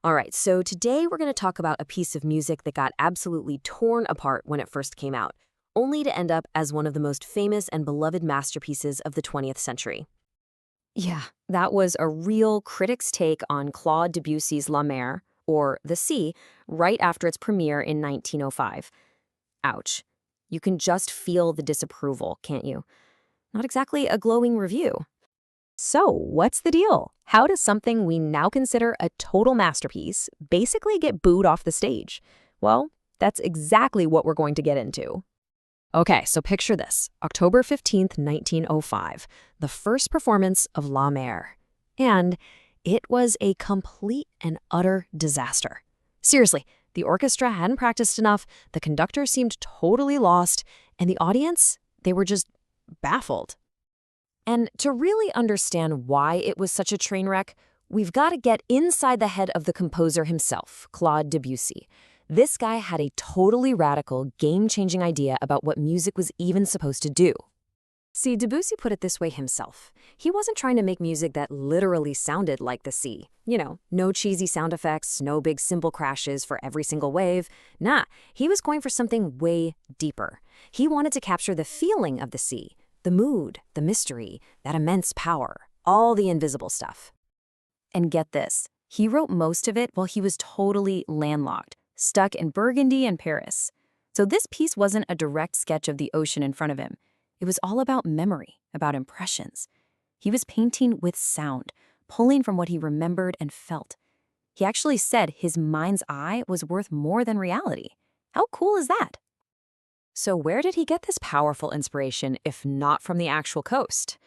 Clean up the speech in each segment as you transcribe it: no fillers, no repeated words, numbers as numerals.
All right, so today we're going to talk about a piece of music that got absolutely torn apart when it first came out, only to end up as one of the most famous and beloved masterpieces of the 20th century. Yeah, that was a real critic's take on Claude Debussy's La Mer, or The Sea, right after its premiere in 1905. Ouch. You can just feel the disapproval, can't you? Not exactly a glowing review. So, what's the deal? How does something we now consider a total masterpiece basically get booed off the stage? Well, that's exactly what we're going to get into. Okay, so picture this. October 15th, 1905, the first performance of La Mer. And it was a complete and utter disaster. Seriously, the orchestra hadn't practiced enough, the conductor seemed totally lost, and the audience, they were just baffled. And to really understand why it was such a train wreck, we've got to get inside the head of the composer himself, Claude Debussy. This guy had a totally radical, game-changing idea about what music was even supposed to do. See, Debussy put it this way himself. He wasn't trying to make music that literally sounded like the sea. No cheesy sound effects, no big cymbal crashes for every single wave. Nah, he was going for something way deeper. He wanted to capture the feeling of the sea. The mood, the mystery, that immense power, all the invisible stuff. And get this, he wrote most of it while he was totally landlocked, stuck in Burgundy and Paris. So this piece wasn't a direct sketch of the ocean in front of him. It was all about memory, about impressions. He was painting with sound, pulling from what he remembered and felt. He actually said his mind's eye was worth more than reality. How cool is that? So where did he get this powerful inspiration, if not from the actual coast?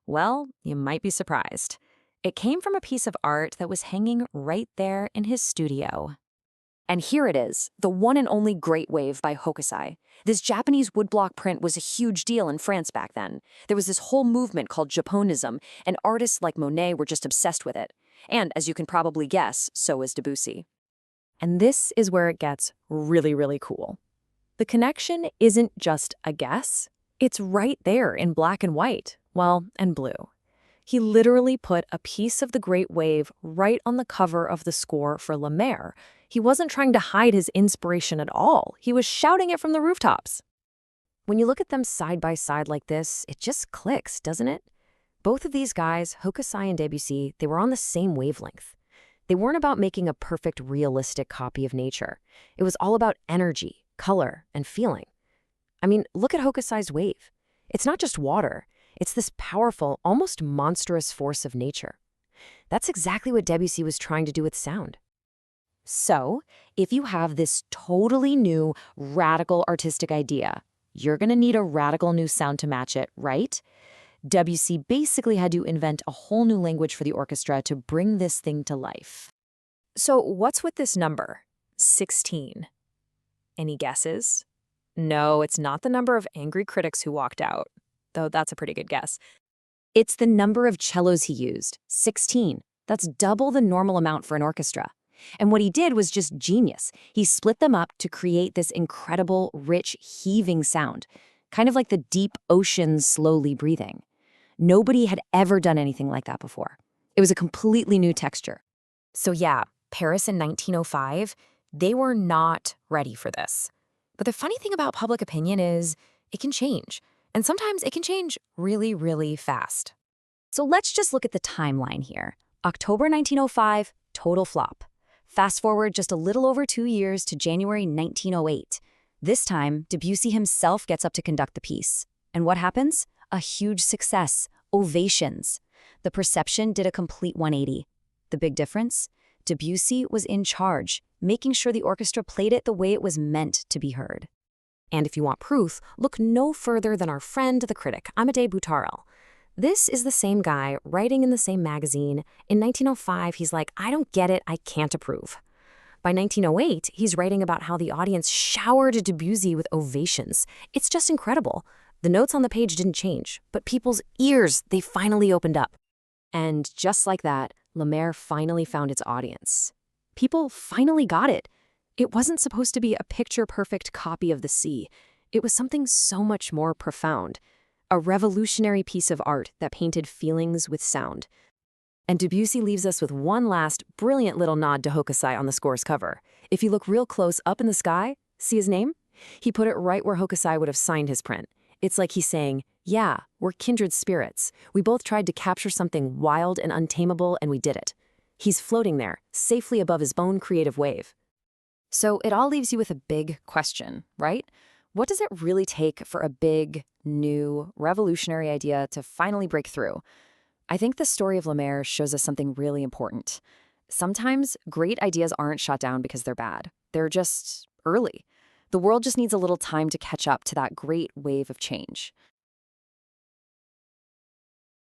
Well, you might be surprised. It came from a piece of art that was hanging right there in his studio. And here it is, the one and only Great Wave by Hokusai. This Japanese woodblock print was a huge deal in France back then. There was this whole movement called Japonism, and artists like Monet were just obsessed with it. And as you can probably guess, so is Debussy. And this is where it gets really, really cool. The connection isn't just a guess. It's right there in black and white, and blue. He literally put a piece of the Great Wave right on the cover of the score for La Mer. He wasn't trying to hide his inspiration at all. He was shouting it from the rooftops. When you look at them side by side like this, it just clicks, doesn't it? Both of these guys, Hokusai and Debussy, they were on the same wavelength. They weren't about making a perfect, realistic copy of nature. It was all about energy, color, and feeling. I mean, look at Hokusai's wave. It's not just water. It's this powerful, almost monstrous force of nature. That's exactly what Debussy was trying to do with sound. So, if you have this totally new, radical artistic idea, you're going to need a radical new sound to match it, right? Debussy basically had to invent a whole new language for the orchestra to bring this thing to life. So, what's with this number? 16. Any guesses? No, it's not the number of angry critics who walked out, though that's a pretty good guess. It's the number of cellos he used, 16. That's double the normal amount for an orchestra. And what he did was just genius. He split them up to create this incredible, rich, heaving sound, kind of like the deep ocean slowly breathing. Nobody had ever done anything like that before. It was a completely new texture. So yeah, Paris in 1905, they were not ready for this. But the funny thing about public opinion is it can change. And sometimes it can change really, really fast. So let's just look at the timeline here. October 1905, total flop. Fast forward just a little over 2 years to January 1908. This time, Debussy himself gets up to conduct the piece. And what happens? A huge success. Ovations. The perception did a complete 180. The big difference? Debussy was in charge, making sure the orchestra played it the way it was meant to be heard. And if you want proof, look no further than our friend, the critic, Amédée Boutarel. This is the same guy writing in the same magazine. In 1905, he's like, I don't get it, I can't approve. By 1908, he's writing about how the audience showered Debussy with ovations. It's just incredible. The notes on the page didn't change, but people's ears, they finally opened up. And just like that, La Mer finally found its audience. People finally got it. It wasn't supposed to be a picture-perfect copy of the sea. It was something so much more profound. A revolutionary piece of art that painted feelings with sound. And Debussy leaves us with one last, brilliant little nod to Hokusai on the score's cover. If you look real close up in the sky, see his name? He put it right where Hokusai would have signed his print. It's like he's saying, yeah, we're kindred spirits. We both tried to capture something wild and untamable, and we did it. He's floating there, safely above his own creative wave. So it all leaves you with a big question, right? What does it really take for a big, new, revolutionary idea to finally break through? I think the story of Lemaire shows us something really important. Sometimes great ideas aren't shot down because they're bad. They're just early. The world just needs a little time to catch up to that great wave of change.